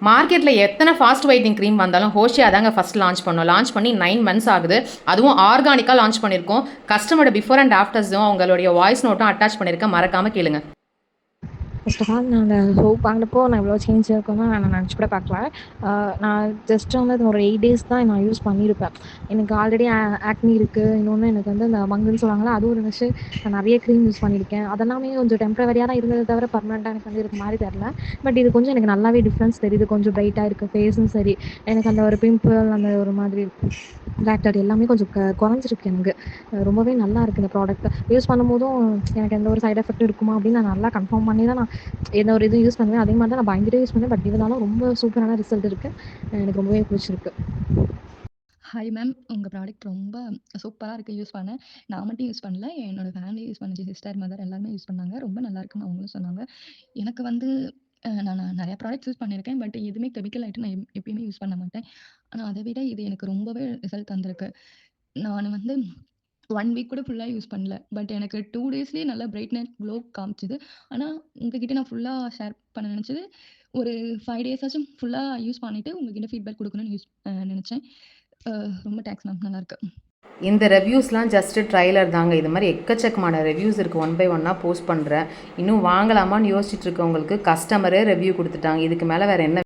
மார்க்கெட்டில் எத்தனை fast whitening cream வந்தாலும் ஹோஷியா தாங்க ஃபஸ்ட் லான்ச் பண்ணோம். லான்ச் பண்ணி 9 months ஆகுது. அதுவும் ஆர்கானிக்காக லான்ச் பண்ணியிருக்கோம். கஸ்டமரோட பிஃபோர் அண்ட் ஆஃப்டர்ஸும் அவங்களுடைய வாய்ஸ் நோட்டும் அட்டாச் பண்ணியிருக்கேன். மறக்காமல் கேளுங்க. ஃபர்ஸ்ட் ஆஃப் ஆல் நான் அந்த சோப் வாங்கினப்போ நான் இவ்வளோ சேஞ்ச் இருக்கும்னு நான் நினச்சி கூட பார்க்கல. நான் ஜஸ்ட் வந்து அது ஒரு 8 days தான் நான் யூஸ் பண்ணியிருப்பேன். எனக்கு ஆல்ரெடி ஆக்னி இருக்குது. இன்னொன்று எனக்கு வந்து இந்த மங்குன்னு சொல்லுவாங்கள்ல, அதுவும் இருந்துச்சு. நான் நிறைய க்ரீம் யூஸ் பண்ணியிருக்கேன். அதெல்லாமே கொஞ்சம் டெம்ப்ரவரியாக தான் இருந்ததை தவிர பர்மனெண்ட்டாக எனக்கு வந்து இருக்க மாதிரி தெரில. பட் இது கொஞ்சம் எனக்கு நல்லாவே டிஃப்ரென்ஸ் தெரியுது. கொஞ்சம் பிரைட்டாக இருக்குது ஃபேஸும் சரி. எனக்கு அந்த ஒரு பிம்பிள், அந்த ஒரு மாதிரி பிளாக் டாட் எல்லாமே கொஞ்சம் குறைஞ்சிருக்கு எனக்கு. ரொம்பவே நல்லா இருக்குது இந்த ப்ராடக்ட். யூஸ் பண்ணும்போதும் எனக்கு எந்த ஒரு சைட் எஃபெக்ட் இருக்குமா அப்படின்னு நான் நல்லா கன்ஃபார்ம் பண்ணி தான் நான் எந்த ஒரு இதுவும் யூஸ் பண்ணுவேன். அதே மாதிரி தான் நான் பயந்துட்டே யூஸ் பண்ணுவேன். பட் இருந்தாலும் ரொம்ப சூப்பரான ரிசல்ட் இருக்குது. எனக்கு ரொம்பவே பிடிச்சிருக்கு. ஹாய் மேம், உங்கள் ப்ராடக்ட் ரொம்ப சூப்பராக இருக்குது. யூஸ் பண்ணேன். நான் மட்டும் யூஸ் பண்ணல, என்னோட ஃபேமிலி யூஸ் பண்ணுச்சு. சிஸ்டர், மதர் எல்லாருமே யூஸ் பண்ணாங்க. ரொம்ப நல்லா இருக்குன்னு அவங்களும் சொன்னாங்க. எனக்கு வந்து நான் நிறைய ப்ராடக்ட்ஸ் யூஸ் பண்ணியிருக்கேன். பட் எதுவுமே கெமிக்கல் ஐட்டம் நான் எப்பயுமே யூஸ் பண்ண மாட்டேன். ஆனால் அதை விட இது எனக்கு ரொம்பவே ரிசல்ட் தந்திருக்கு. நான் வந்து 1 வீக் கூட ஃபுல்லாக யூஸ் பண்ணல. பட் எனக்கு 2 daysலேயே நல்லா பிரைட்னஸ் க்ளோ காமிச்சுது. ஆனால் உங்ககிட்ட நான் ஃபுல்லாக ஷேர் பண்ண நினச்சது ஒரு 5 days ஆச்சும் ஃபுல்லாக யூஸ் பண்ணிவிட்டு உங்ககிட்ட ஃபீட்பேக் கொடுக்கணும்னு நினச்சேன். ரொம்ப தேங்க்ஸ் மேம், நல்லாயிருக்கு. இந்த ரிவ்யூஸ்லாம் ஜஸ்ட்டு ட்ரைலர் தாங்க. இது மாதிரி எக்கச்சக்கமான ரிவ்யூஸ் இருக்குது. 1 by 1 போஸ்ட் பண்ணுறேன். இன்னும் வாங்கலாமான்னு யோசிச்சுட்டு இருக்கவங்களுக்கு கஸ்டமரே ரிவ்யூ கொடுத்துட்டாங்க. இதுக்கு மேலே வேறு என்ன